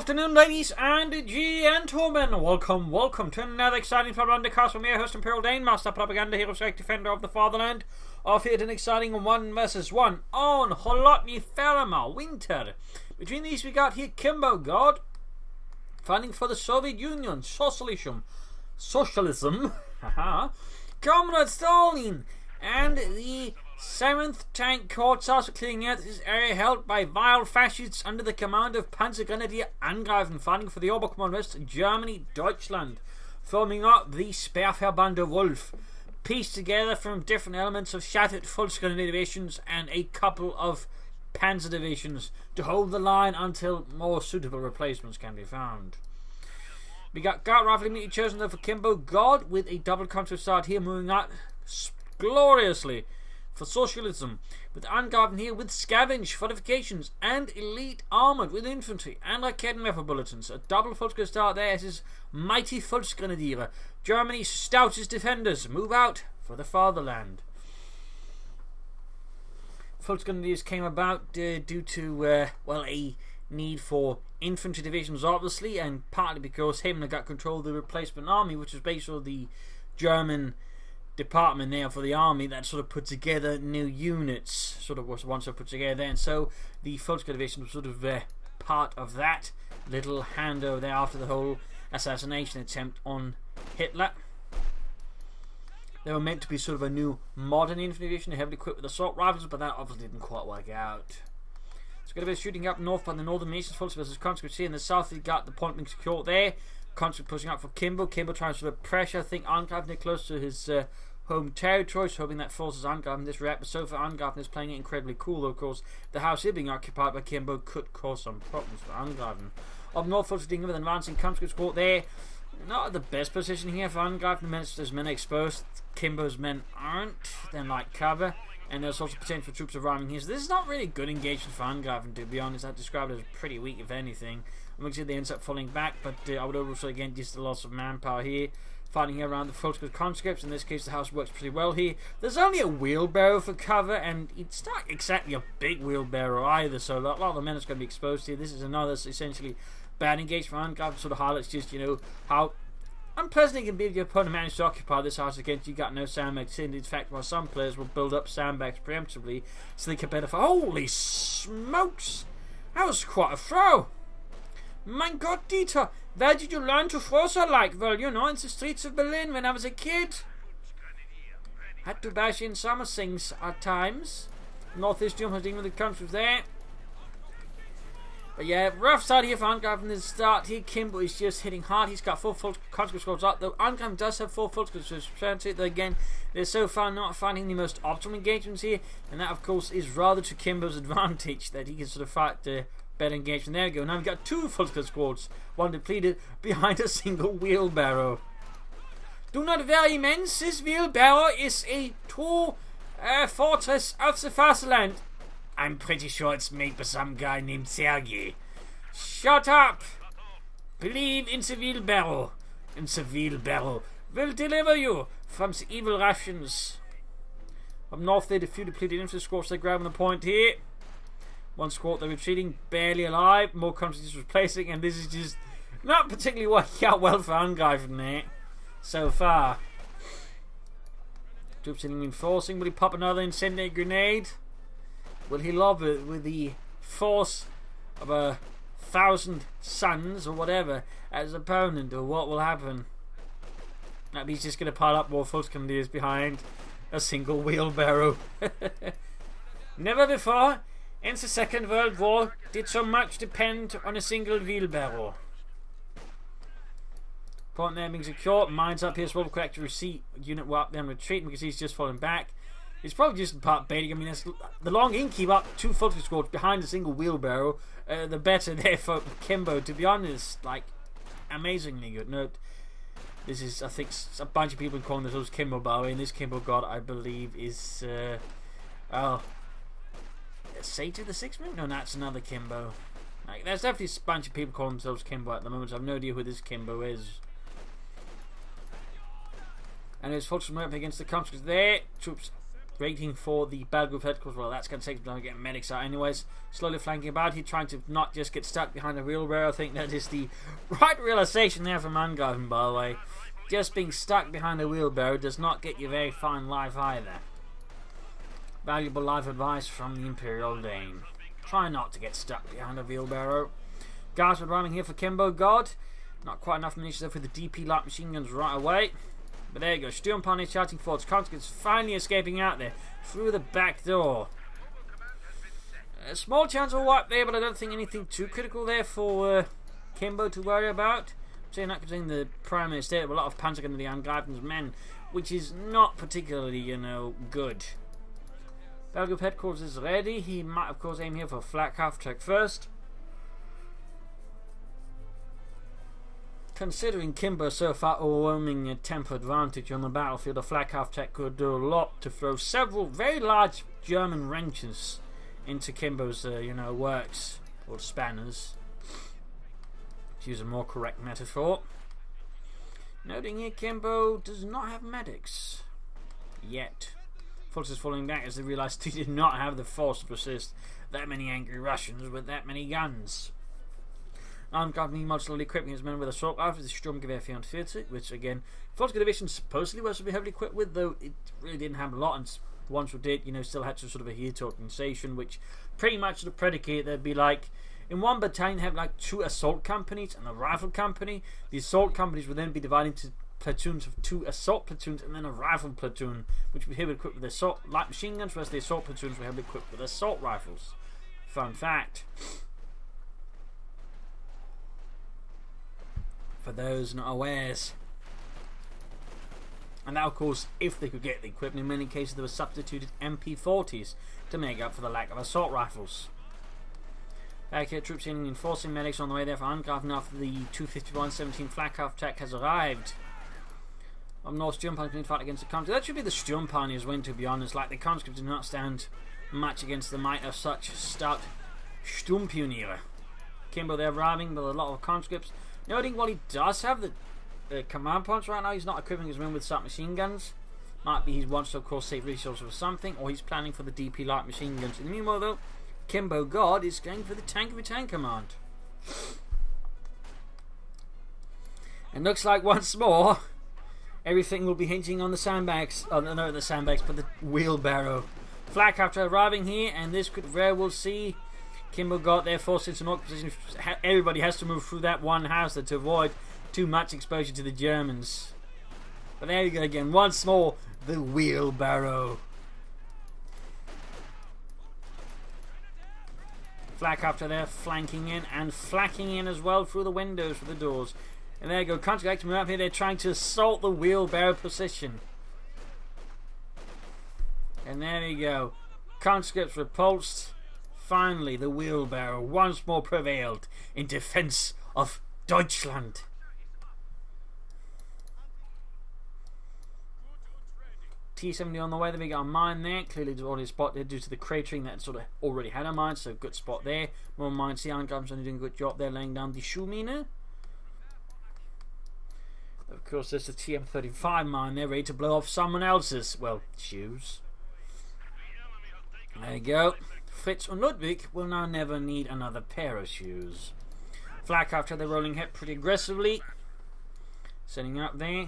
afternoon, ladies and gentlemen. Welcome to another exciting Propagandacaster from your host, Imperial Dane, Master Propaganda Hero, Strike Defender of the Fatherland. Off here an exciting 1 versus 1 on Holotny Ferama Winter. Between these we got here Kimbogod, fighting for the Soviet Union, Socialism, Comrade Stalin, and the 7th Tank Corps for clearing out this area held by vile fascists under the command of Panzergrenadier Angreifen, fighting for the Oberkommand West Germany, Deutschland, forming up the Sperrverbande Wolf, pieced together from different elements of shattered Volksgrenadier divisions and a couple of Panzer divisions to hold the line until more suitable replacements can be found. We got Guard Rifle immediately chosen though for Kimbogod with a double counter start here, moving out gloriously for Socialism, with Angreifen here with Scavenge, Fortifications, and Elite Armoured with Infantry and Raketenwerfer Bulletins. A double Volksgrenadier start there as his mighty Volksgrenadier, Germany's stoutest defenders, move out for the fatherland. Volksgrenadiers came about due to, a need for infantry divisions, obviously, and partly because Himmler got control of the replacement army, which was basically the German department there for the army that sort of put together new units, sort of was once put together, and so the Volksgrenadier division was sort of part of that little handover there after the whole assassination attempt on Hitler. They were meant to be sort of a new modern infantry division, heavily equipped with assault rifles, but that obviously didn't quite work out. It's going to be shooting up north by the northern nations, Volks versus Conscripts here in the south. We got the point being secured there. Conscript pushing up for Kimbo. Kimbo trying to sort of pressure, I think, Angreifen close to his home territory, so hoping that forces Angreifen this rep. But so far, Angreifen is playing it incredibly cool, though, of course. The house here being occupied by Kimbo could cause some problems for Angreifen. Up north, Volks dealing with an advancing Conscript squad there. Not the best position here for Angreifen. There's men exposed. Kimbo's men aren't. They're like cover. And there's also potential troops arriving here. So this is not really good engagement for Angreifen, to be honest. I'd describe it as pretty weak, if anything. I'm going to see they end up falling back, but I would also, again, just the loss of manpower here. Fighting here around the Volksgrenadier conscripts. In this case, the house works pretty well here. There's only a wheelbarrow for cover, and it's not exactly a big wheelbarrow either, so a lot of the men are going to be exposed here. This is another essentially bad engagement for Angreifen. Sort of highlights just, how unpleasant it can be if your opponent managed to occupy this house against you. Got no sandbags in. In fact, while some players will build up sandbags preemptively so they can better. Holy smokes! That was quite a throw. Mein Gott, Dieter, where did you learn to throw so like? Well, in the streets of Berlin when I was a kid. Had to bash in some things at times. Northeast Germany was dealing with the countries there. But yeah, rough start here for Angreifen. The start here, Kimbo is just hitting hard. He's got 4 full conscript squads up, though Angreifen does have 4 full conscript squads. Though again, they're so far not finding the most optimal engagements here, and that of course is rather to Kimbo's advantage that he can sort of fight the better engagement. There we go. Now we've got 2 full squads, one depleted behind a single wheelbarrow. Do not worry, men. This wheelbarrow is a true fortress of the Fatherland. I'm pretty sure it's made by some guy named Sergei. Shut up! Believe in the wheelbarrow, and the wheelbarrow will deliver you from the evil Russians. Up north there, the few depleted infantry squads, they're grabbing the point here. One squad they're retreating, barely alive. More countries just replacing, and this is just not particularly working out well for Angreifen there so far. Troops reinforcing. Will he pop another incendiary grenade? Will he lob it with the force of 1,000 suns or whatever at his opponent, or what will happen? Maybe he's just going to pile up more Volksgrenadiers behind a single wheelbarrow. Never before in the Second World War did so much depend on a single wheelbarrow. Point there being secured. Mines up here as well. Correct to receipt. Unit will up there and retreat because he's just falling back. It's probably just in part baiting. I mean, the long he can keep up 2 Volksgrenadier squads behind a single wheelbarrow, the better there for Kimbo, to be honest. Like, amazingly good. No, this is, I think, a bunch of people calling themselves Kimbo, by the way, and this Kimbogod, I believe, is, Sage of the 6th Moon? No, that's another Kimbo. Like, there's definitely a bunch of people calling themselves Kimbo at the moment, so I have no idea who this Kimbo is. And there's Volksgrenadier up against the conscripts there. Troops waiting for the battle group headquarters. Well, that's going to take some time to get medics out anyways. Slowly flanking about. He's trying to not just get stuck behind a wheelbarrow. I think that is the right realization there from Angreifen, by the way. Just being stuck behind a wheelbarrow does not get you very fine life either. Valuable life advice from the Imperial Dane. Try not to get stuck behind a wheelbarrow. Guards were running here for Kimbogod. Not quite enough ammunition for the DP light machine guns right away. But there you go. Sturmpani shouting forwards. Conscripts finally escaping out there through the back door. A small chance of a wipe there, but I don't think anything too critical there for Kimbo to worry about. Saying that considering the primary state of a lot of panzer under the Angreifen's men, which is not particularly, you know, good. Battle group headquarters is ready. He might, of course, aim here for a flak half-track first. Considering Kimbo's so far overwhelming tempo advantage on the battlefield, a flak half-track could do a lot to throw several very large German wrenches into Kimbo's, you know, works, or spanners, to use a more correct metaphor. Noting here, Kimbo does not have medics yet. Forces falling back as they realised he did not have the force to assist that many angry Russians with that many guns. Angreifen meanwhile slowly equipping his men with assault rifles, the Sturmgewehr 44, which again, Volkswagen Division supposedly was to be heavily equipped with, though it really didn't have a lot, and the ones who did, you know, still had some sort of a heat organization, which pretty much sort of predicate there'd be like, in one battalion have like 2 assault companies and a rifle company. The assault companies would then be divided into platoons of 2 assault platoons and then a rifle platoon, which would be heavily equipped with assault light machine guns, whereas the assault platoons were heavily equipped with assault rifles. Fun fact. For those not awares. And now, of course, if they could get the equipment, in many cases there were substituted MP40s to make up for the lack of assault rifles. Back here, troops in enforcing medics on the way there for Angreifen after the 251-17 flak half-attack has arrived. Up north, Sturmpani's been fight against the Conscripts. That should be the Sturmpani's win, to be honest. Like, the Conscripts do not stand much against the might of such stout Sturmpioniere. Kimbo there arriving with a lot of Conscripts. Noting while he does have the command points right now, he's not equipping his men with submachine guns. Might be he wants to, of course, save resources or something, or he's planning for the DP light machine guns. In the meanwhile, though, Kimbogod is going for the tank of a tank command. And looks like once more, everything will be hinging on the sandbags. Oh, no, not the sandbags, but the wheelbarrow. Flak after arriving here, and this could very well see Kimbogod there forced into an awkward position. Everybody has to move through that one house to avoid too much exposure to the Germans. But there you go again, once more, the wheelbarrow. Flak after there, flanking in and flacking in as well through the windows, through the doors. And there you go, Conscripts move up here, they're trying to assault the wheelbarrow position. And there you go, Conscripts repulsed. Finally, the wheelbarrow once more prevailed in defense of Deutschland. T-70 on the way, then we got a mine there. Clearly already spotted due to the cratering that sort of already had a mine, so good spot there. More mines, the Angreifen's only doing a good job there, laying down the Schuhmine. Of course, there's the TM35 mine there, ready to blow off someone else's, well, shoes. There you go. Fritz and Ludwig will now never need another pair of shoes. Flak after they're rolling ahead pretty aggressively. Setting up there.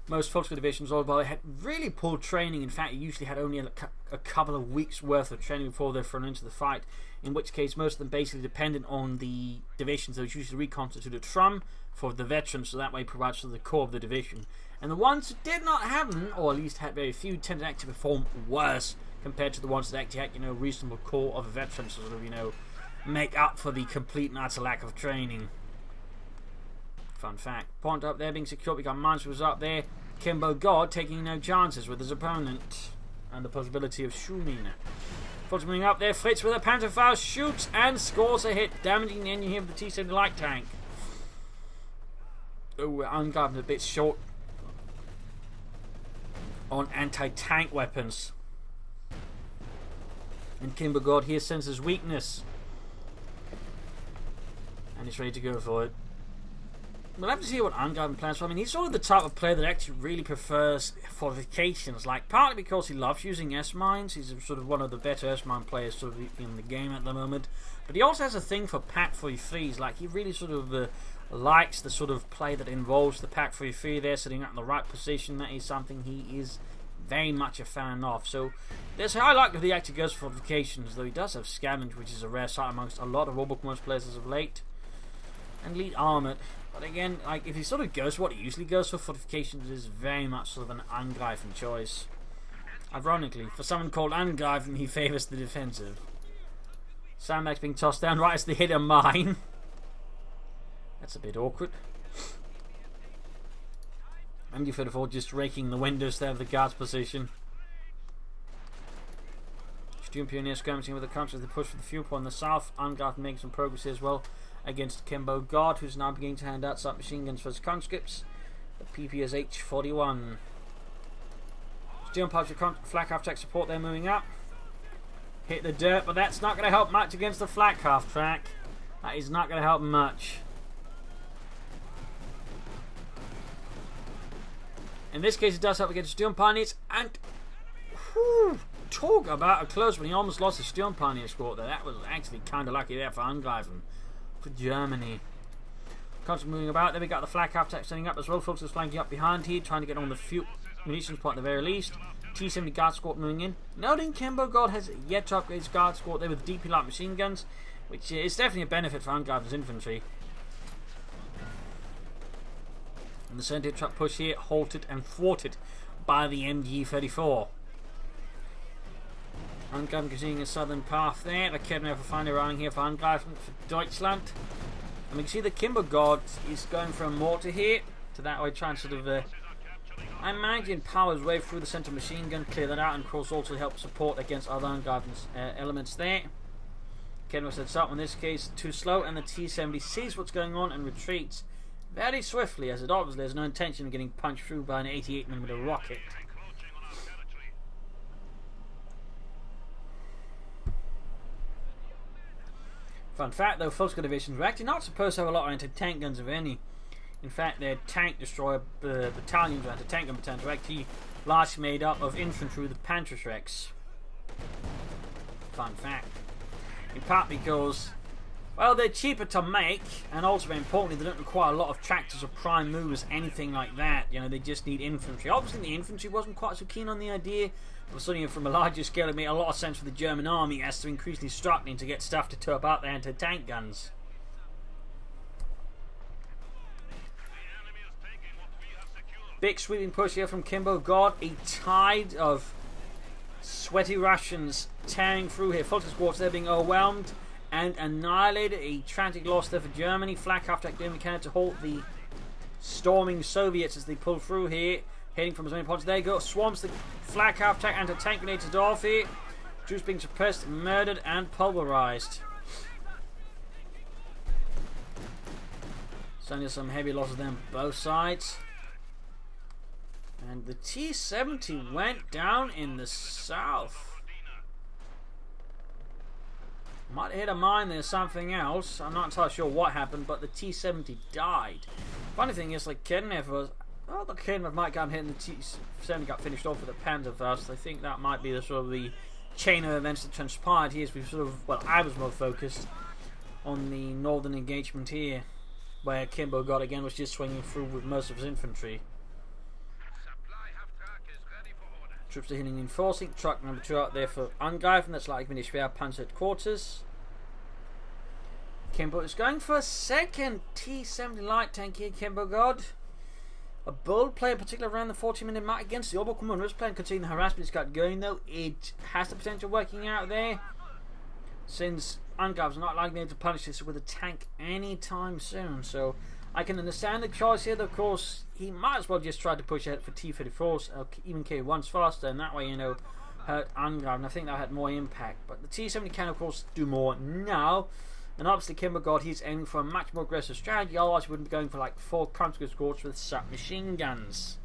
Most Volkswagen divisions all by had really poor training. In fact, you usually had only a couple of weeks worth of training before they're thrown into the fight. In which case, most of them basically dependent on the divisions that was usually reconstituted from for the veterans, so that way provides for the core of the division. And the ones who did not have them, or at least had very few, tended to actually perform worse compared to the ones that actually had, you know, a reasonable core of veterans to sort of, you know, make up for the complete and utter lack of training. Fun fact. Point up there being secured. We got Mines was up there. Kimbogod taking no chances with his opponent. And the possibility of Schuhmine. Foot's moving up there. Fritz with a Panzerfaust shoots and scores a hit, damaging the engine here of the T-70 light tank. Oh, Angreifen a bit short on anti-tank weapons. And Kimbogod here senses weakness. And he's ready to go for it. we'll have to see what Angreifen plans for. I mean, he's sort of the type of player that actually really prefers fortifications, like partly because he loves using S-mines. He's sort of one of the better S-mine players sort of in the game at the moment. But he also has a thing for Pack 43s. Like, he really sort of likes the sort of play that involves the Pack 43 there, sitting up in the right position. That is something he is very much a fan of. So there's a high likelihood he actually goes for fortifications, though he does have Scavenge, which is a rare sight amongst a lot of Robocommanders players as of late. And Lead Armoured. But again, like, if he sort of goes for what he usually goes for, fortifications is very much sort of an Angreifen choice. Ironically, for someone called Angreifen, he favours the defensive. Sandbags being tossed down right as they hit a mine. That's a bit awkward. MG34 just raking the windows there of the guard's position. Student Pioneer skirmishing with the country as they push for the fuel point in the south. Angreifen making some progress here as well against Kimbogod, who's now beginning to hand out submachine guns for his conscripts. The PPSH 41. Steel pipes with flak half track support, they're moving up. Hit the dirt, but that's not going to help much against the flak half track. That is not going to help much. In this case, it does help against Steel Pioneers, and whew, talk about a close one. He almost lost the Steel Pioneer squad there. That was actually kind of lucky there for Angreifen. For Germany. Constantly moving about. Then we got the flak half track setting up as well. Folks is flanking up behind here, trying to get on the fuel munitions point at the very least. T-70 guard squad moving in. Noting Kimbogod has yet to upgrade his guard squad there with DP light machine guns, which is definitely a benefit for Angreifen's infantry. And the center truck push here halted and thwarted by the MG34. Angreifen continuing a southern path there. The Kedner finally running here for Angreifen for Deutschland. And we can see the Kimbogod is going for a mortar here. To that way, trying to sort of, I imagine, power his way through the center machine gun, clear that out, and of course also help support against other Angreifen's elements there. Kedner sets up in this case too slow, and the T-70 sees what's going on and retreats very swiftly, as it obviously has no intention of getting punched through by an 88mm rocket. Fun fact though, Volkswagen divisions were actually not supposed to have a lot of anti-tank guns of any. In fact, their tank destroyer battalions or anti-tank gun battalions were actually largely made up of infantry with the Panzerschrecks. Fun fact. In part because, well, they're cheaper to make, and also very importantly, they don't require a lot of tractors or prime movers, anything like that. You know, they just need infantry. Obviously, the infantry wasn't quite so keen on the idea, but studying it from a larger scale, it made a lot of sense for the German army as they're increasingly struggling to get stuff to tow about their anti-tank guns. Big sweeping push here from Kimbogod. A tide of sweaty Russians tearing through here. Fulton squads there being overwhelmed and annihilated. A tragic loss there for Germany. Flak half track doing Canada to halt the storming Soviets as they pull through here. Heading from as many points. There you go. Swarms the flak half track and tank grenades off here. Jews being suppressed, murdered, and pulverized. Sending some heavy losses there on both sides. And the T-70 went down in the south. Might have hit a mine there, something else. I'm not entirely sure what happened, but the T-70 died. Funny thing is, like, Kednev was... Well, the Kednev might get hit and the T-70 got finished off with a Panzerfaust. I think that might be the sort of the chain of events that transpired here. As we sort of... Well, I was more focused on the northern engagement here, where Kimbogod again was just swinging through with most of his infantry. Troops are hitting enforcing. Truck number 2 out there for Angreifen. That's like Ministry Schwer Panzer quarters. Kimbogod is going for a second T-70 light tank here. Kimbogod, a bold play, particularly around the 40-minute mark against the Oberkommand Risk plan. Considering the harassment he's got going, though, it has the potential working out there, since Angreifen's not likely to punish this with a tank anytime soon. So I can understand the choice here, though. Of course, he might as well just try to push ahead for T-34s, even K1s faster, and that way, you know, hurt Angreifen. I think that had more impact. But the T-70 can, of course, do more now. And obviously, Kimbogod, he's aiming for a much more aggressive strategy. Otherwise, he wouldn't be going for like 4 conscript squads with submachine guns.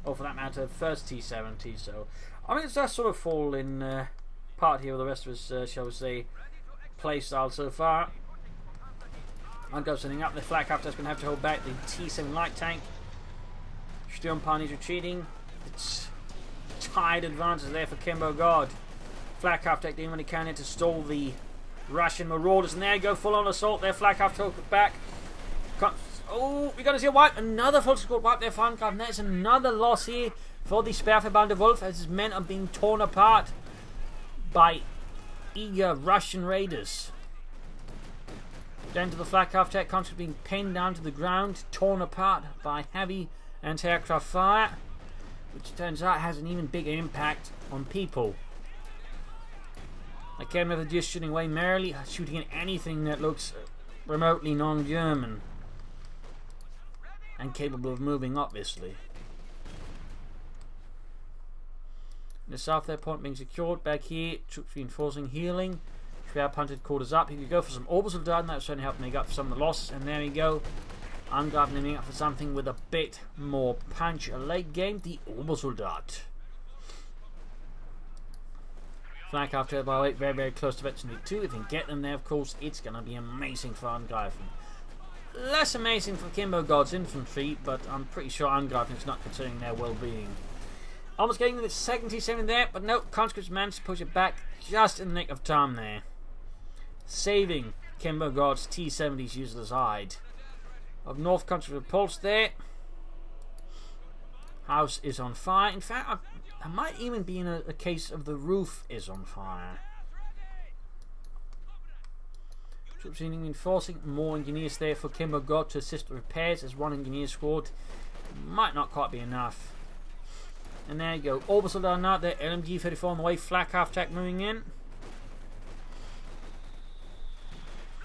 Or for that matter, first T-70. So, I mean, it does sort of fall in part here with the rest of his, shall we say, play style so far. Angreifen sending up. The flak after's going to have to hold back the T7 light tank. Sturmpan is retreating. It's tight advances there for Kimbogod. Flak after doing what he can to stall the Russian marauders, and there you go, full on assault there. Flak after took it back. Oh, we're going to see a wipe. Another full squad wipe there for Angreifen. There's another loss here for the Sperrverband Wolf as his men are being torn apart by eager Russian raiders. Down to the flak after constantly being pinned down to the ground, torn apart by heavy anti-aircraft fire, which turns out has an even bigger impact on people. Again, they're just shooting away merrily, shooting at anything that looks remotely non-German and capable of moving, obviously. The south there point being secured. Back here, troops reinforcing, healing. Schwerpunted quarters up. He could go for some Obersoldaten. That would certainly help make up for some of the losses. And there we go. Angreifen aiming up for something with a bit more punch. A late game, the Obersoldat. Flak after by weight, very, very close to Veteran 2. If you can get them there, of course, it's going to be amazing for Angreifen. Less amazing for Kimbogod's infantry, but I'm pretty sure Angreifen is not considering their well-being. Almost getting the second T7 there, but no, conscripts managed to push it back just in the nick of time there. Saving Kimbogod's T-70's useless hide. Of North Country repulsed there. House is on fire. In fact, I might even be in a case of the roof is on fire. Troops reinforcing, more engineers there for Kimbogod to assist with repairs as one engineer squad. Might not quite be enough. And there you go. Obersoldaten out there. LMG 34 on the way. Flak half track moving in.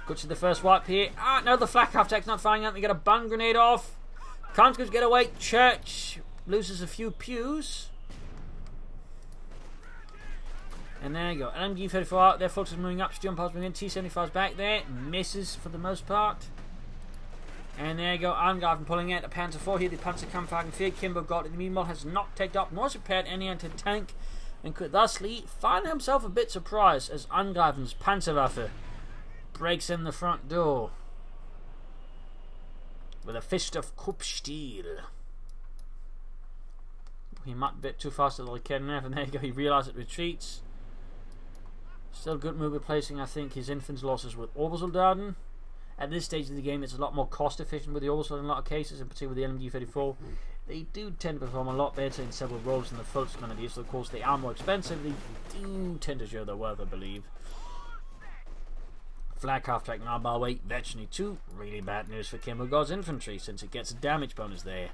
Good to the first wipe here. Ah, no, the flak half track's not firing out. They get a bun grenade off. Conscripts get away. Church loses a few pews. And there you go. LMG 34 out there. Folks is moving up. Sturmpan's moving in. T-75's back there. Misses for the most part. And there you go, Angreifen pulling out the Panzer IV here, the Panzerkampfwagen 4. Kimbogod in the meanwhile has not taken up nor repaired any anti-tank and could thusly find himself a bit surprised as Angreifen's Panzerwaffe breaks in the front door with a fist of Kruppsteel. He might be a bit too fast at the Kerenef, and there you go, he realised it retreats. Still good move replacing, I think, his infant's losses with Obersoldaten. At this stage of the game, it's a lot more cost efficient with the Obersoldaten in a lot of cases, in particular with the LMG 34. They do tend to perform a lot better in several roles than the Fult's going to be, so of course they are more expensive. They do tend to show their worth, I believe. Flak half track now by weight, Veteran 2. Really bad news for Kimbogod's infantry since it gets a damage bonus there.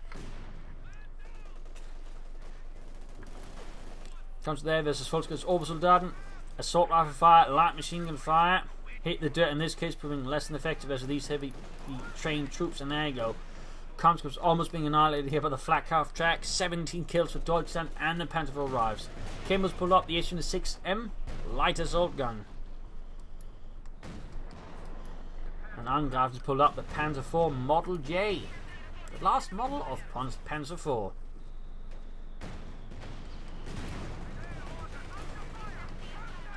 Comes there versus Volkskriegs Obersoldaten. Assault rifle fire, light machine gun fire. Hit the dirt in this case, proving less than effective as these heavy trained troops. And there you go. Conscripts almost being annihilated here by the flak half track. 17 kills for Deutschland and the Panzer IV arrives. Kimbo's pulled up the H-6M light assault gun. And Angreifen's pulled up the Panzer IV Model J. The last model of Panzer IV.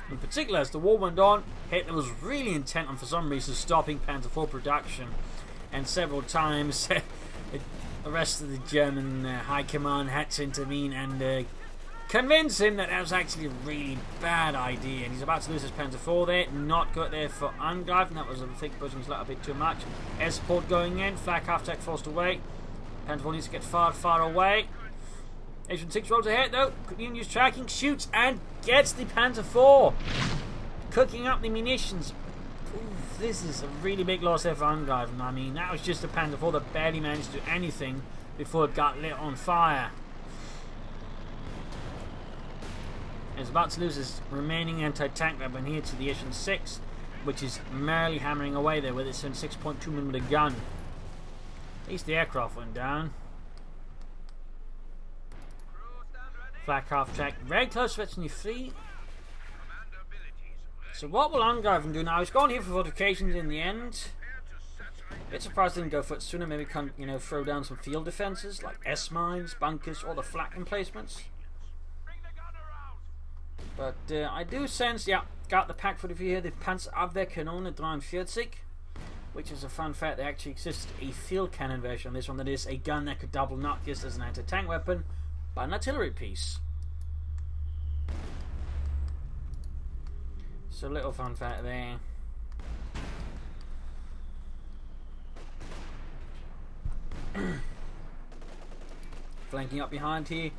In particular, as the war went on, Hitler was really intent on, for some reason, stopping Panzer IV production, and several times the rest of the German high command had to intervene and convince him that that was actually a really bad idea. And he's about to lose his Panzer IV there. Not good there for Angreifen. That was, I think, pushing his luck a bit too much. Air support going in. Flak half track forced away. Panzer IV needs to get far, far away. H-6 rolls ahead though, could even use tracking, shoots and gets the Panzer IV. Cooking up the munitions. Oof, this is a really big loss there for Angreifen. I mean, that was just a Panzer IV that barely managed to do anything before it got lit on fire. He's about to lose his remaining anti-tank weapon here to the H-6, which is merrily hammering away there with its 6.2mm gun. At least the aircraft went down. Flak half track, very close to Veteran 3. So what will Angreifen do now? He's gone here for fortifications in the end. A bit surprised he didn't go for it sooner. Maybe can, you know, throw down some field defences like S-mines, bunkers, or the flak emplacements. But I do sense, yeah, got the pack for the here, the Panzerabwehrkanone 43. which is a fun fact. There actually exists a field cannon version on this one that is a gun that could double not just as an anti-tank weapon, but an artillery piece. So, little fun fact there. Flanking up behind here.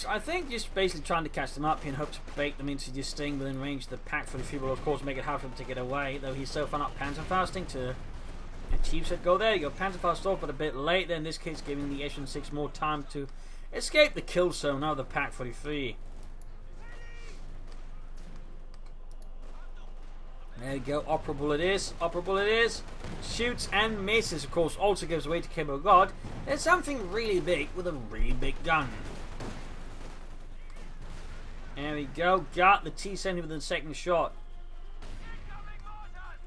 I think just basically trying to catch them up here and hope to bait them into just staying within range of the pack for the few will of course make it hard for them to get away, though he's so fun up Panzerfausting to achieve said goal. There you go, Panzerfaust off but a bit late there, in this case giving the Echelon 6 more time to escape the kill zone of the Pack 43. There you go, operable it is, operable it is. Shoots and misses, of course, also gives away to Kimbogod. There's something really big with a really big gun. There we go, got the T-70 with the second shot.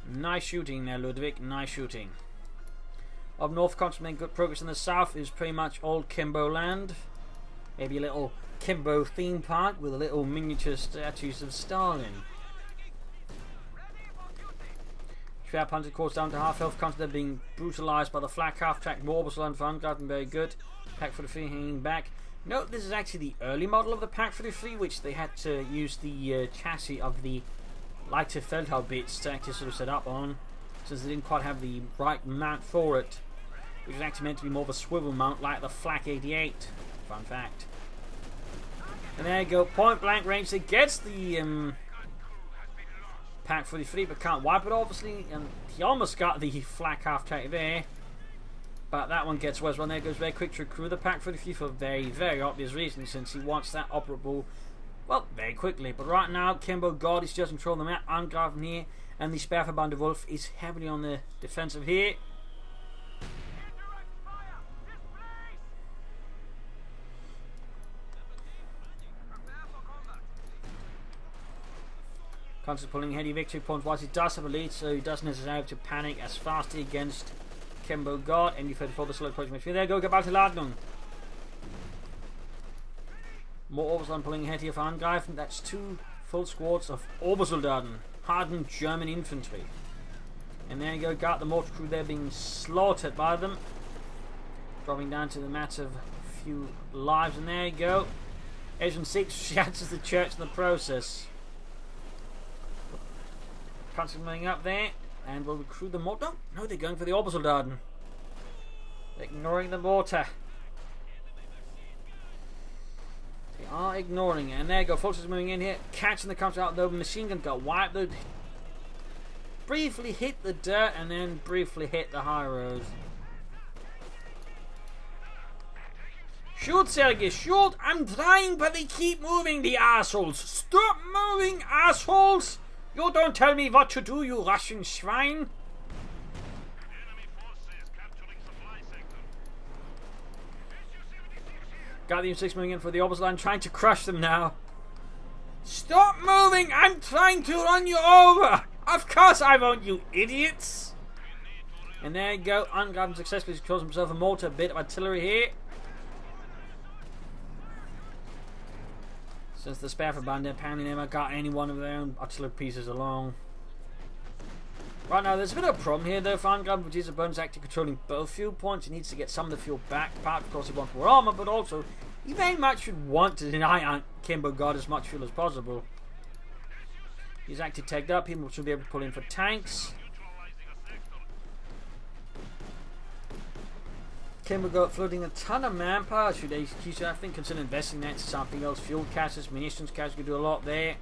Nice shooting there, Ludwig, nice shooting. Up north, constantly good progress in the south is pretty much all Kimbo land. Maybe a little Kimbo theme park with a little miniature statues of Stalin. Trap Hunter course down to half health, constantly being brutalized by the flak half track. More Orbital for Angreifen, very good. Pack 43 hanging back. Note this is actually the early model of the Pack 43, which they had to use the chassis of the lighter Feldhaubitz to actually sort of set up on, since they didn't quite have the right mount for it, which was actually meant to be more of a swivel mount like the Flak 88. Fun fact. And there you go, point blank range. It gets the Pack 43, but can't wipe it obviously, and he almost got the flak half track there, but that one gets worse. Well, there goes very quick to recruit the Pack 43 for very, very obvious reasons, since he wants that operable, well, very quickly. But right now, Kimbogod is just controlling the map. Angreifen here, and the Sperrverband Wolf is heavily on the defensive here. Constantly pulling heady victory points whilst he does have a lead, so he doesn't necessarily have to panic as fast against Kimbogod. MD34 the slow approach midfield. There you go, Geballte-Ladung. More Obersoldaten pulling ahead here for Angreifen. That's 2 full squads of Obersoldaten, hardened German infantry. And there you go, got the mortar crew there being slaughtered by them. Dropping down to the matter of a few lives, and there you go. Echelon 6 shatters the church in the process. Constantly moving up there, and will recruit the mortar. No, they're going for the Obersoldaten. Ignoring the mortar. They are ignoring it, and there you go. Forces moving in here, catching the counter out though. Machine gun got wiped though. Briefly hit the dirt, and then briefly hit the high road. Shoot, Sergei, shoot! I'm trying, but they keep moving, the assholes. Stop moving, assholes! You don't tell me what to do, you Russian swine! Got the M6 moving in for the opposite line, trying to crush them now. Stop moving! I'm trying to run you over! Of course I won't, you idiots! And there you go, Angreifen successfully secures himself a mortar, bit of artillery here. Since the Sperrverband apparently never got any one of their own artillery pieces along. Right now, there's a bit of a problem here though for Angreifen, which is the opponent's actually controlling both fuel points. He needs to get some of the fuel back, part because he wants more armor, but also he very much should want to deny Kimbogod as much fuel as possible. He's actually tagged up, people should be able to pull in for tanks. Kimbogod floating a ton of manpower. Should I think consider investing that into something else? Fuel caches, munitions caches could do a lot there.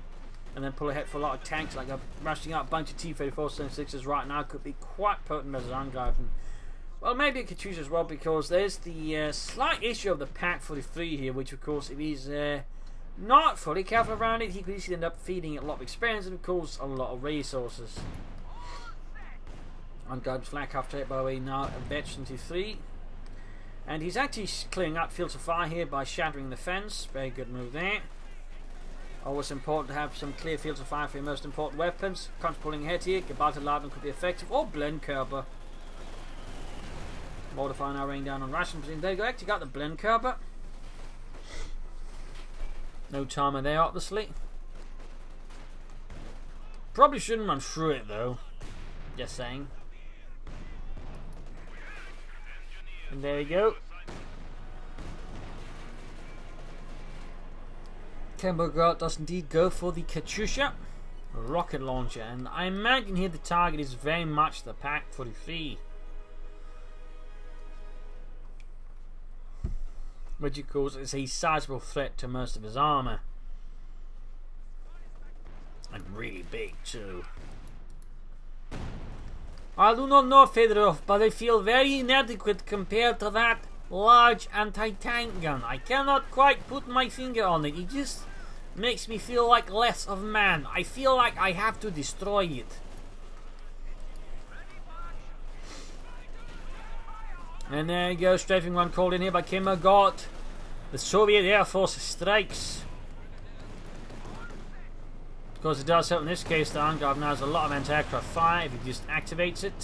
And then pull ahead for a lot of tanks, like rushing out a bunch of T-34-76s right now could be quite potent as Angreifen. Well, maybe it could choose as well, because there's the slight issue of the Pack 43 here, which of course if he's not fully careful around it, he could easily end up feeding it a lot of experience and of course a lot of resources. Angreifen's flak half track by the way now a veteran to 3. And he's actually clearing up fields of fire here by shattering the fence. Very good move there. Always important to have some clear fields of fire for your most important weapons. Constantly pulling ahead here. Geballte-Ladung could be effective. Or Blenkerber. Mortar fire now raining down on Russian position. There you go. Actually got the Blenkerber. No timer there, obviously. Probably shouldn't run through it though. Just saying. And there we go. Kimbogod does indeed go for the Katyusha rocket launcher, and I imagine here the target is very much the Pak 43, which of course is a sizable threat to most of his armour, and really big too. I do not know, Fedorov, but I feel very inadequate compared to that large anti-tank gun. I cannot quite put my finger on it. It just makes me feel like less of a man. I feel like I have to destroy it. And there you go, strafing one called in here by Kimbogod. The Soviet Air Force strikes. Of course, it does help in this case. The Angreifen now has a lot of anti-aircraft fire if he just activates it.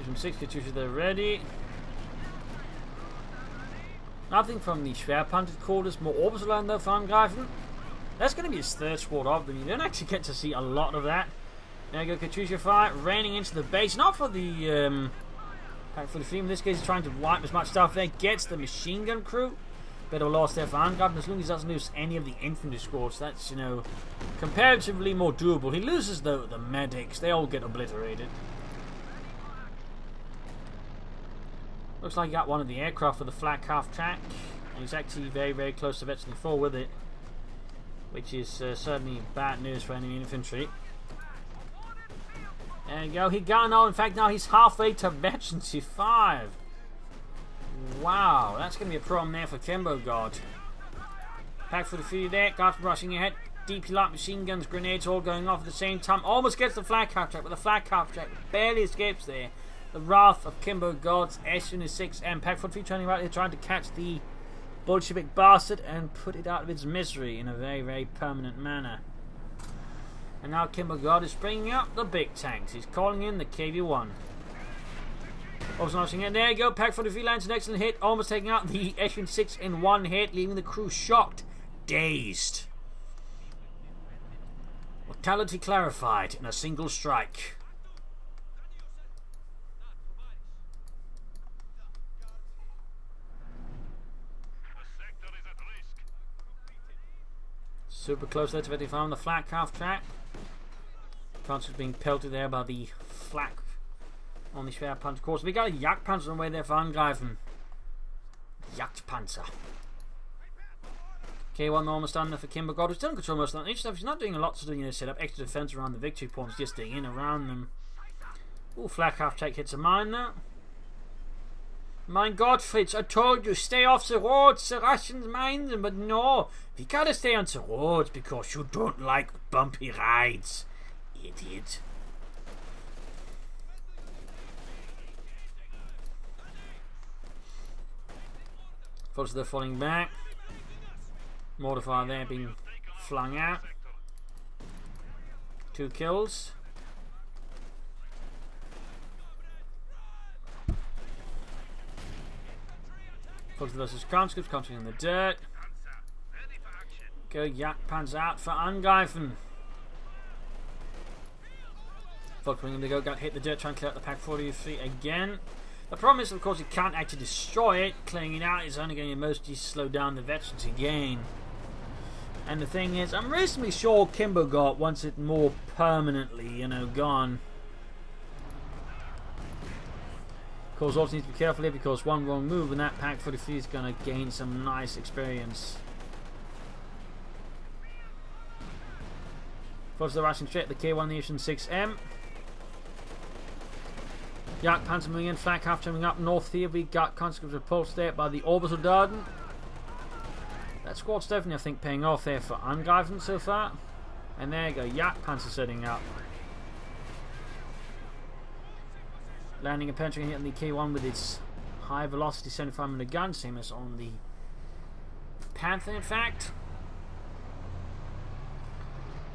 From 6 Katyusha, they're ready. Nothing from the Schwerpanzer quarters. More orbital land though for Angreifen. That's going to be his third squad of them. You don't actually get to see a lot of that. There you go, Katyusha fire raining into the base. Not for the theme. In this case, he's trying to wipe as much stuff there. Gets the machine gun crew. Bit of a loss there for Angreifen. As long as he doesn't lose any of the infantry squads, that's, you know, comparatively more doable. He loses though the medics. They all get obliterated. Looks like he got one of the aircraft for the flak half track, and he's actually very, very close to Veteran 4 with it, which is certainly bad news for enemy infantry. There you go, he got now. In fact, now he's halfway to Veteran 5. Wow, that's going to be a problem there for Kimbogod. Pack for the few there, guards rushing ahead. Deeply locked machine guns, grenades all going off at the same time. Almost gets the flak half track, but the flak half track barely escapes there. The wrath of Kimbogod's S-6M Pak 43 turning out here, trying to catch the Bolshevik bastard and put it out of its misery in a very, very permanent manner. And now Kimbogod is bringing up the big tanks. He's calling in the KV-1. Also launching it. There you go. Pak 43 lands an excellent hit, almost taking out the S-6 in one hit, leaving the crew shocked, dazed. Mortality clarified in a single strike. Super close there to Veteran 5 on the flak half track. Panzer's being pelted there by the flak on the Schwerpanzer course. We got a Jagdpanzer on the way there for Angreifen. Jagdpanzer. K1 almost done there for Kimbogod, who's still in control most of that. Interesting, he's not doing a lot to do, you know, set up extra defense around the victory points, just staying in around them. Ooh, flak half track hits a mine now. Mein Gott, Fritz, I told you, stay off the roads, the Russians mind them, but no, we gotta stay on the roads because you don't like bumpy rides, idiot. First they're falling back. Mortar fire there being flung out. 2 kills. Fox versus conscripts, countering in the dirt. Go Jagdpanzer out for Angreifen. Fox bringing to go, got hit the dirt, trying to clear out the Pak 43 again. The problem is, of course, you can't actually destroy it. Clearing it out is only going to mostly slow down the veterans again. And the thing is, I'm reasonably sure Kimbogod wants it more permanently, you know, gone. Of course, also need to be careful here because one wrong move and that Pak 43 is going to gain some nice experience. First, they're rushing straight at the K1 Nation 6M. Jagdpanzer moving in, flak half coming up north here. We got conscripts repulsed there by the orbital Darden. That squad's definitely, I think, paying off there for Angreifen so far. And there you go, Jagdpanzer setting up. Landing and penetrating here on the K1 with its high velocity 75mm gun, same as on the Panther, in fact.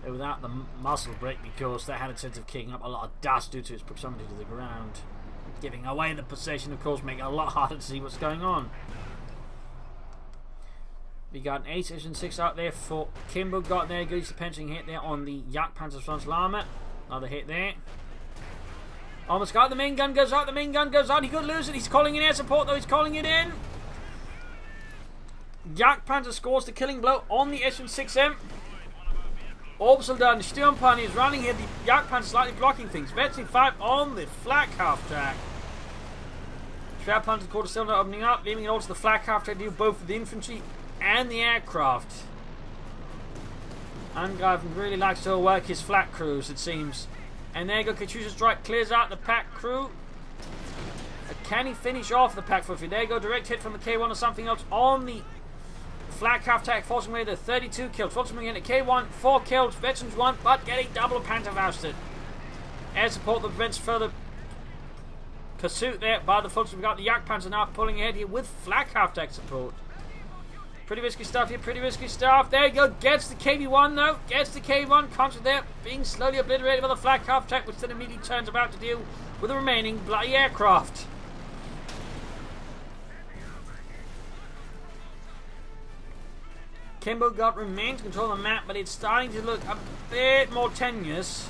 Without the muzzle brake because that had a sense of kicking up a lot of dust due to its proximity to the ground. Giving away the position, of course, making it a lot harder to see what's going on. We got an 8 and 6 out there for Kimbogod. There goes the penching hit there on the Yak Panzer's frontal armor. Another hit there. Almost got the main gun goes out. The main gun goes out. He could lose it. He's calling in air support though. He's calling it in. Yak Panzer scores the killing blow on the S6M. Orbital done. Sturmpanzer is running here. The Yak Panzer slightly blocking things. Veteran 5 on the flak half track. Schwerpanzer quarter cylinder opening up, leaving it all to the flak half track to deal both with the infantry and the aircraft. Angreifen really likes to work his flak crews, it seems. And there you go, Katyusha strike clears out the pack crew. Can he finish off the pack for a few? There you go, direct hit from the K1 or something else on the flak half track, forcing away the 32 kills. Forcing away the K1, 4 kills, veterans 1, but getting double Panzerfausted. Air support that prevents further pursuit there by the folks. We've got the Yak Panzer now pulling ahead here with flak half track support. Pretty risky stuff here, pretty risky stuff. There you go, gets the KV1 though, gets the K1, contra there, being slowly obliterated by the flak half track, which then immediately turns about to deal with the remaining bloody aircraft. Kimbogod remains control of the map, but it's starting to look a bit more tenuous.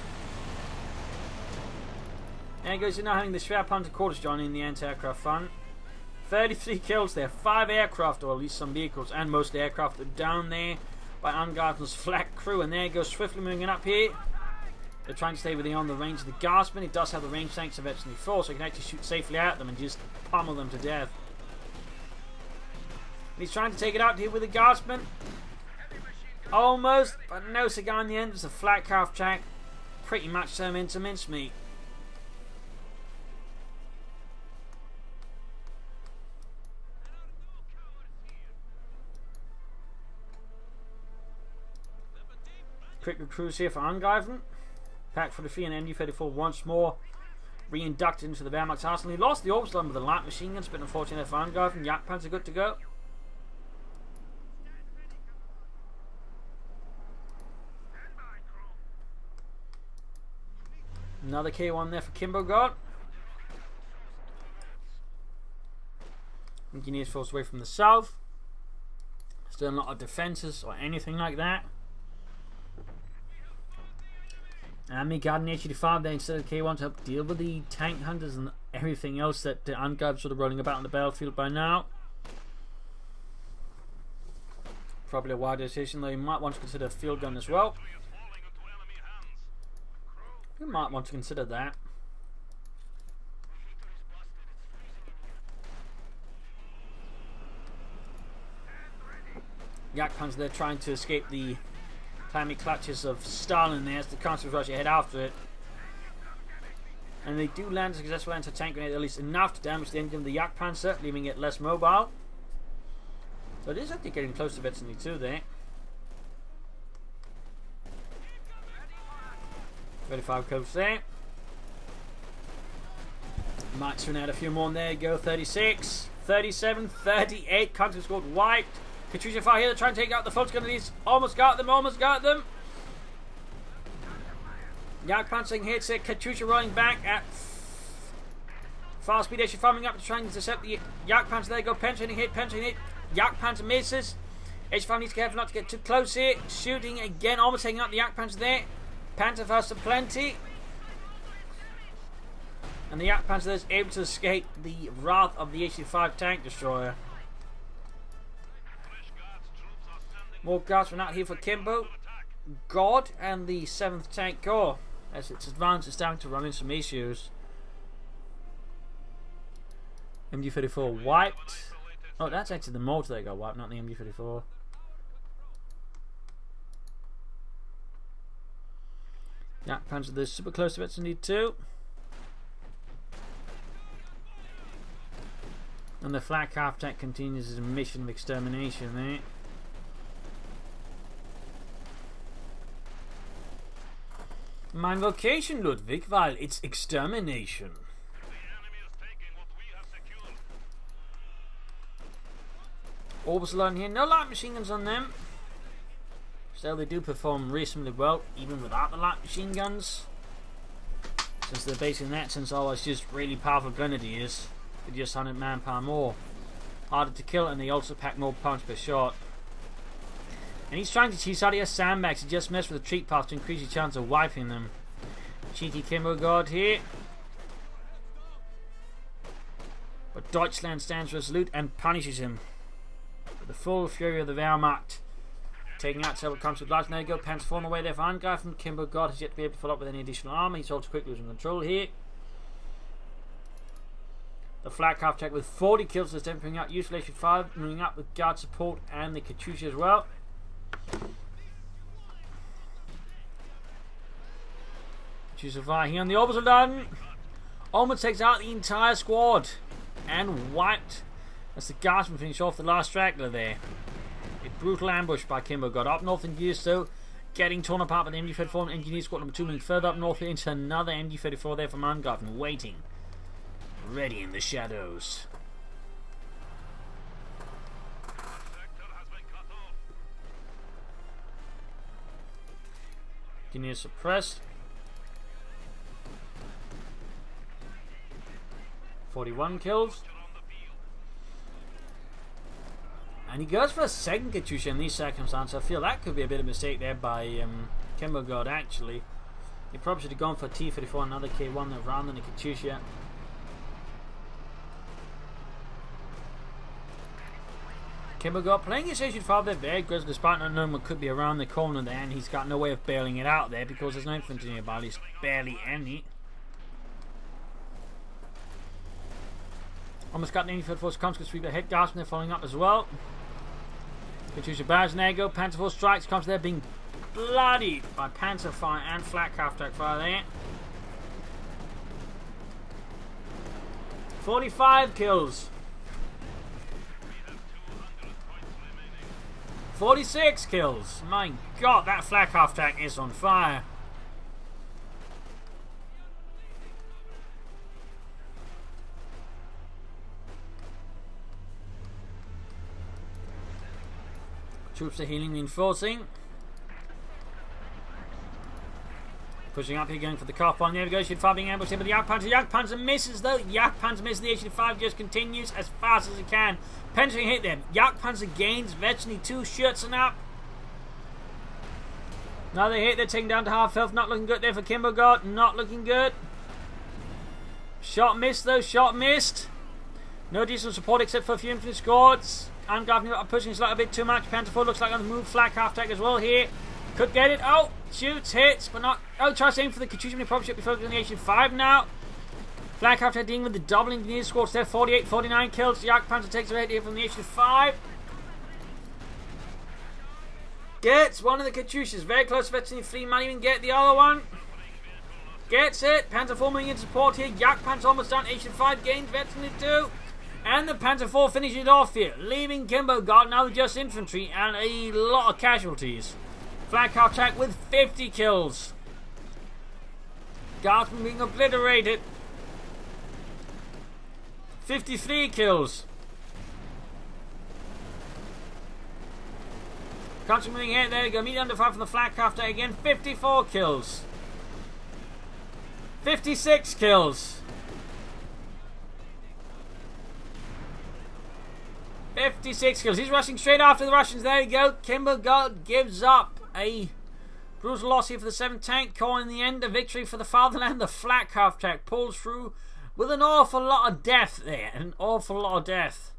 There goes, you're now having the Schwerpanzer quarters joining the anti-aircraft front. 33 kills there, 5 aircraft, or at least some vehicles, and most aircraft are down there by Angreifen's flak crew. And there goes, swiftly moving up here. They're trying to stay within the range of the Guardsman. It does have the range tanks of S4, so you can actually shoot safely at them and just pummel them to death. And he's trying to take it out here with the Guardsman. Almost, but no cigar in the end. It's a flak half track. Pretty much turned into mincemeat. Quick recruits here for Angreifen. Pack 43 and MG34 once more re-inducted into the Wehrmacht's arsenal. He lost the orbital with the light machine guns, but unfortunately for Angreifen, Yak Panzer good to go. Another K1 there for Kimbogod. Engineers forced away from the south. Still not of defences or anything like that. And we got an H-85 there instead of K1 to help deal with the tank hunters and everything else that Angreifen sort of rolling about on the battlefield by now. Probably a wide decision, though you might want to consider a field gun as well. You might want to consider that. Yak Panzer there trying to escape the clammy clutches of Stalin there as the Council rush ahead after it. And they do land a successful anti-tank grenade, at least enough to damage the engine of the Yak Panzer, leaving it less mobile. So it is actually getting close to Veteran 2 there. 35 kills there. Might soon add a few more, and there you go. 36, 37, 38. Country scored wiped. Katyusha fire here to try and take out the Fulton Gunners. Almost got them, almost got them. Yak Panzer hits it. Katyusha rolling back at fast speed. She's farming up to try and intercept the Yak Panzer. There you go. Pensioning hit, pensioning hit. Yak Panzer misses. H5 needs to be careful not to get too close here. Shooting again, almost taking out the Yak Panzer there. Panzerfaust plenty. And the Yak Panzer is able to escape the wrath of the H-5 tank destroyer. More Guardsmen out here for Kimbogod and the 7th Tank Corps as its advance is starting to run into some issues. MG34 wiped. Oh, that's actually the mortar that got wiped, not the MG34. Yak Panzer, they're super close to Veteran 2. And the flak half tank continues its mission of extermination there. My vocation, Ludwig, while it's extermination. Orbital on here, no light machine guns on them. Still, they do perform reasonably well, even without the light machine guns. Since they're based in that sense, always just really powerful grenadiers with just 100 manpower more. Harder to kill, and they also pack more punch per shot. And he's trying to cheese out of sandbags to just mess with the treat path to increase your chance of wiping them. Cheeky Kimbogod here. But Deutschland stands resolute and punishes him. With the full fury of the Wehrmacht. Taking out several comes with large. There you go. Panzer falling away there for Angreifen. Kimbogod has yet to be able to follow up with any additional armor. He's also quickly losing control here. The flag half track with 40 kills is then bringing out useful HV5, moving up with guard support and the Katyusha as well. Katyusha fire here on the Obersoldaten. Almost takes out the entire squad and wiped as the Guardsmen finish off the last straggler there. A brutal ambush by Kimbogod. Up north in gears though, getting torn apart by the MG34 and Engineer Squad number 2, moving further up north into another MG34 there from Angreifen, waiting. Ready in the shadows. Engineer suppressed. 41 kills. And he goes for a second Katyusha in these circumstances. I feel that could be a bit of a mistake there by Kimbogod actually. He probably should have gone for T-34, another K1 rather than a Katyusha. Kimbogod playing his HV5 there very good, despite not knowing what could be around the corner there, and he's got no way of bailing it out there because there's no infantry nearby, at least barely any. Almost got an 85th Force comes to sweep ahead, Guardsmen they're following up as well. Katyusha barrage, and there you go. Panzer Force strikes, comes there being bloodied by Panzer fire and flak half-track fire there. 45 kills. 46 kills. My god, that flak half-track is on fire. Troops are healing, reinforcing. Pushing up here, going for the cop on. There we go. HV5 being ambushed here, but the Jagdpanzer misses though. Jagdpanzer misses. The HV5 just continues as fast as it can. Penetrating hit there. Jagdpanzer gains virtually 2 shots and up. Another hit. They're taking down to half health. Not looking good there for Kimbogod. Not looking good. Shot missed though. Shot missed. No decent support except for a few infantry squads. Angreifen are pushing this a little bit too much. Panzer 4 looks like on the move. Flak half-track as well here. Could get it. Oh, shoots, hits, but not. Oh, tries to aim for the Katyusha, but he probably should be focused on the HV5 now. Flak half-track dealing with the double engineer squads there. 48, 49 kills. Jagdpanzer takes a hit here from the HV5. Gets one of the Katyushas. Very close to veteran free. Might even get the other one. Gets it. Panzer 4 moving in support here. Jagdpanzer almost done. HV5 gains veteran 2. And the Panzer 4 finishes it off here, leaving Kimbogod now with just infantry and a lot of casualties. Flak half-track with 50 kills. Guardsmen being obliterated. 53 kills. Country moving here, there you go, immediately under fire from the flak half-track again. 54 kills. 56 kills. 56 kills. He's rushing straight after the Russians. There you go. Kimbogod gives up. A brutal loss here for the 7th Tank Corps in the end. A victory for the fatherland. The flak half-track pulls through with an awful lot of death there. An awful lot of death.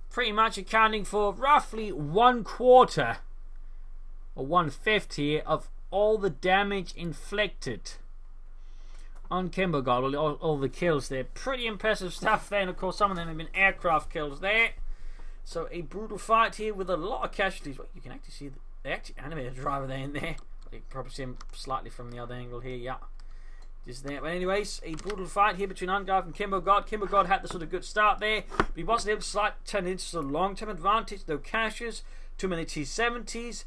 Pretty much accounting for roughly 1/4 or 1/5 here of all the damage inflicted on Kimbogod, all the kills there. Pretty impressive stuff there, and of course some of them have been aircraft kills there. So a brutal fight here with a lot of casualties. Well, you can actually see they actually animated a driver there in there. You can probably see him slightly from the other angle here, yeah. Just there. But anyways, a brutal fight here between Angreifen and Kimbogod. Kimbogod had the sort of good start there, but he wasn't able to turn it into a long-term advantage. No caches, too many T-70s.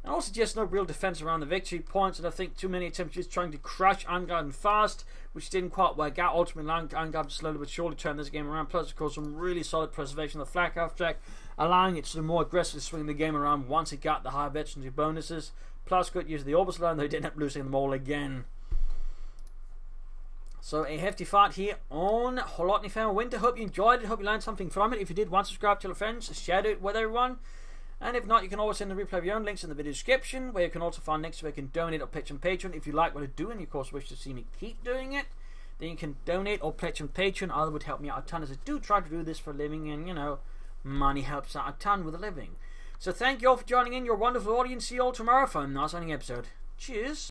And also just no real defense around the victory points, and I think too many attempts just trying to crush Angreifen fast, which didn't quite work out. Ultimately, Angreifen slowly but surely turned this game around. Plus, of course, some really solid preservation of the flak half-track, allowing it to more aggressively swing the game around once it got the high veterancy bonuses. Plus, good use of the Obersoldaten, though he didn't end up losing them all again. So, a hefty fight here on Holotny Winter. Hope you enjoyed it. Hope you learned something from it. If you did, subscribe to your friends, share it with everyone. And if not, you can always send the replay of your own links in the video description, where you can also find links where you can donate or pledge on Patreon. If you like what I do and you of course wish to see me keep doing it, then you can donate or pledge on Patreon. Either would help me out a ton, as I do try to do this for a living, and you know, money helps out a ton with a living. So thank you all for joining in, your wonderful audience. See you all tomorrow for another exciting episode. Cheers.